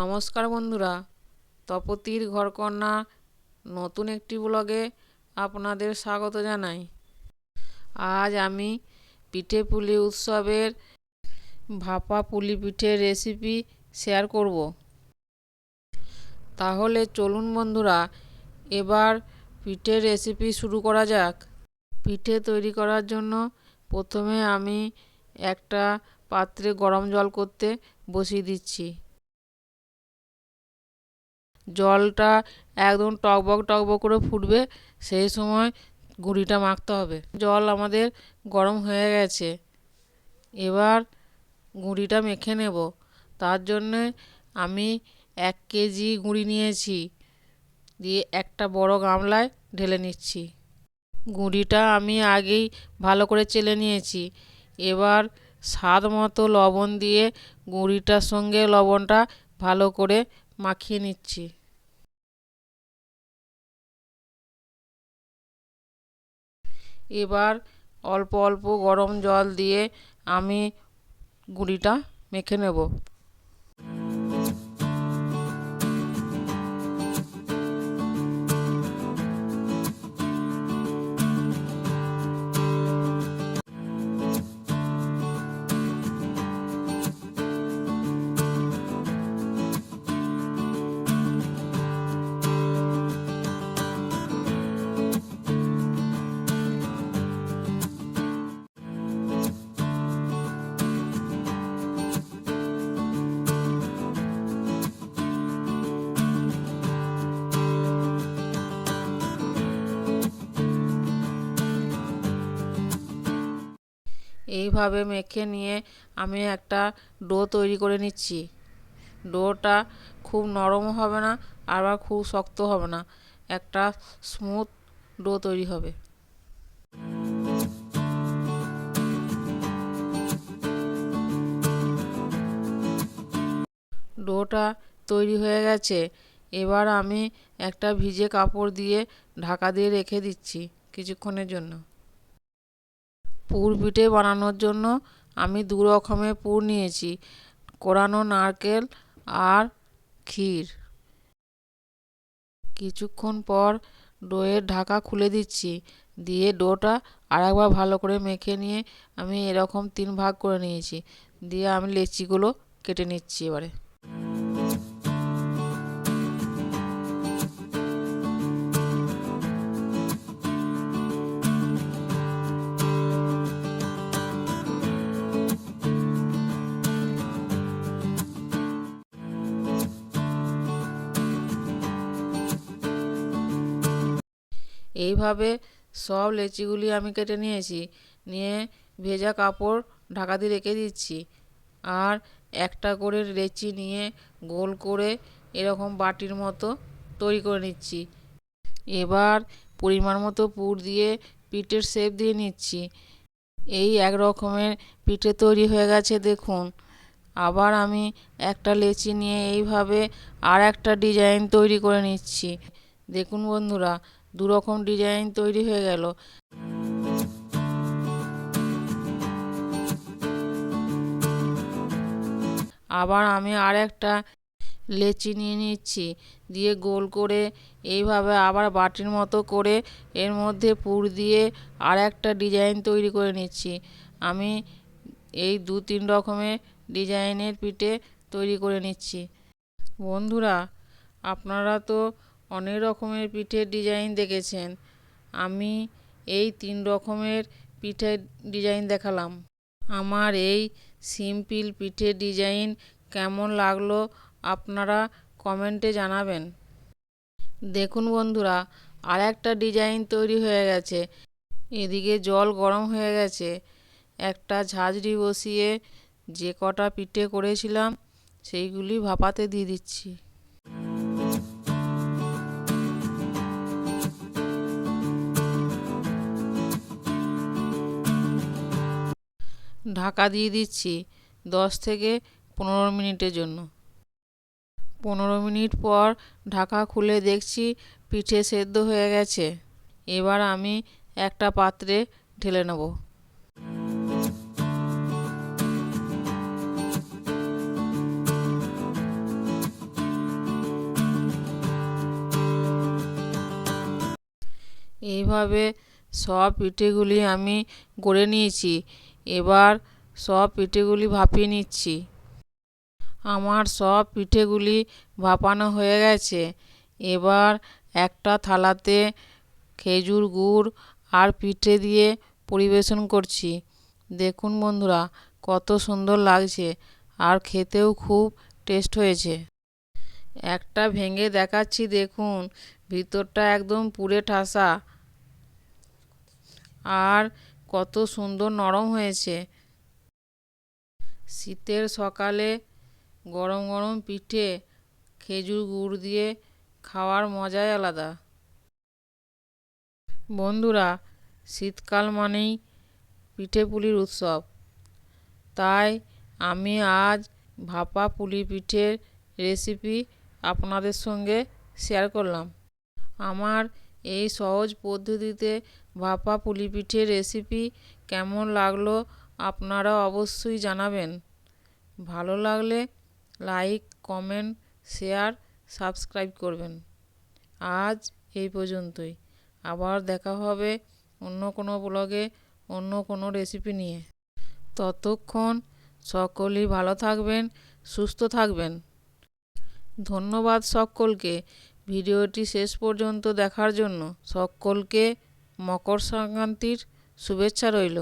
নমস্কার বন্ধুরা, তপতির ঘরকন্যা নতুন একটি ব্লগে আপনাদের স্বাগত জানাই। আজ আমি পিঠে পুলি উৎসবের ভাপা পুলি পিঠের রেসিপি শেয়ার করব। তাহলে চলুন বন্ধুরা, এবার পিঠের রেসিপি শুরু করা যাক। পিঠে তৈরি করার জন্য প্রথমে আমি একটা পাত্রে গরম জল করতে বসিয়ে দিচ্ছি। জলটা একদম টকবক টকবক করে ফুটবে, সেই সময় গুঁড়িটা মাখতে হবে। জল আমাদের গরম হয়ে গেছে, এবার গুঁড়িটা মেখে নেব। তার জন্যে আমি 1 কেজি গুঁড়ি নিয়েছি, দিয়ে একটা বড় গামলায় ঢেলে নিচ্ছি। গুঁড়িটা আমি আগেই ভালো করে চেলে নিয়েছি। এবার স্বাদ মতো লবণ দিয়ে গুঁড়িটার সঙ্গে লবণটা ভালো করে মাখিয়ে নিচ্ছি। এবার অল্প অল্প গরম জল দিয়ে আমি গুঁড়িটা মেখে নেব। এইভাবে মেখে নিয়ে আমি একটা ডো তৈরি করে নিচ্ছি। ডোটা খুব নরম হবে না, আবার খুব শক্ত হবে না, একটা স্মুথ ডো তৈরি হবে। ডোটা তৈরি হয়ে গেছে। এবার আমি একটা ভিজে কাপড় দিয়ে ঢাকা দিয়ে রেখে দিচ্ছি কিছুক্ষণের জন্য। পুর পিঠে বানানোর জন্য আমি 2 রকমের পুর নিয়েছি, কোরানো নারকেল আর ক্ষীর। কিছুক্ষণ পর ডোয়ের ঢাকা খুলে দিচ্ছি, দিয়ে ডোটা আরেকবার ভালো করে মেখে নিয়ে আমি এরকম 3 ভাগ করে নিয়েছি, দিয়ে আমি লেচিগুলো কেটে নিচ্ছি। এবারে এইভাবে সব লেচিগুলি আমি কেটে নিয়েছি, নিয়ে ভেজা কাপড় ঢাকা দিয়ে রেখে দিচ্ছি। আর একটা করে লেচি নিয়ে গোল করে এরকম বাটির মতো তৈরি করে নিচ্ছি। এবার পরিমাণ মতো পুর দিয়ে পিঠের শেপ দিয়ে নিচ্ছি। এই এক রকমের পিঠে তৈরি হয়ে গেছে দেখুন। আবার আমি একটা লেচি নিয়ে এইভাবে আর একটা ডিজাইন তৈরি করে নিচ্ছি। দেখুন বন্ধুরা, 2 রকম ডিজাইন তৈরি হয়ে গেল। আবার আমি আর একটা লেচি নিয়ে নিচ্ছি, দিয়ে গোল করে এইভাবে আবার বাটির মতো করে এর মধ্যে পুর দিয়ে আর একটা ডিজাইন তৈরি করে নিচ্ছি। আমি এই 2-3 রকমের ডিজাইনের পিঠে তৈরি করে নিচ্ছি। বন্ধুরা, আপনারা তো অনেক রকমের পিঠের ডিজাইন দেখেছেন, আমি এই 3 রকমের পিঠের ডিজাইন দেখালাম। আমার এই সিম্পল পিঠের ডিজাইন কেমন লাগলো আপনারা কমেন্টে জানাবেন। দেখুন বন্ধুরা, আর একটা ডিজাইন তৈরি হয়ে গেছে। এদিকে জল গরম হয়ে গেছে, একটা ঝাঁঝরি বসিয়ে যে কটা পিঠে করেছিলাম সেইগুলি ভাপাতে দিয়ে দিচ্ছি। ঢাকা দিয়ে দিচ্ছি 10 থেকে 15 মিনিটের জন্য। 15 মিনিট পর ঢাকা খুলে দেখছি পিঠে সেদ্ধ হয়ে গেছে। এবার আমি একটা পাত্রে ঢেলে নেব। এইভাবে সব পিঠেগুলি আমি গড়ে নিয়েছি। এবার সব পিঠেগুলি ভাপিয়ে নিচ্ছি। আমার সব পিঠেগুলি ভাপানো হয়ে গেছে। এবার একটা থালাতে খেজুর গুড় আর পিঠে দিয়ে পরিবেশন করছি। দেখুন বন্ধুরা, কত সুন্দর লাগছে আর খেতেও খুব টেস্ট হয়েছে। একটা ভেঙে দেখাচ্ছি, দেখুন ভিতরটা একদম পুড়ে ঠাসা আর কত সুন্দর নরম হয়েছে। শীতের সকালে গরম গরম পিঠে খেজুর গুড় দিয়ে খাওয়ার মজাই আলাদা। বন্ধুরা, শীতকাল মানেই পিঠে পুলির উৎসব, তাই আমি আজ ভাপা পুলি পিঠের রেসিপি আপনাদের সঙ্গে শেয়ার করলাম। আমার এই সহজ পদ্ধতিতে ভাপা পুলি পিঠের রেসিপি কেমন লাগলো আপনারা অবশ্যই জানাবেন। ভালো লাগলে লাইক, কমেন্ট, শেয়ার, সাবস্ক্রাইব করবেন। আজ এই পর্যন্তই। আবার দেখা হবে অন্য কোনো ব্লগে অন্য কোনো রেসিপি নিয়ে। ততক্ষণ সকলেই ভালো থাকবেন, সুস্থ থাকবেন। ধন্যবাদ সকলকে ভিডিওটি শেষ পর্যন্ত দেখার জন্য। সকলকে মকর সংক্রান্তির শুভেচ্ছা রইল।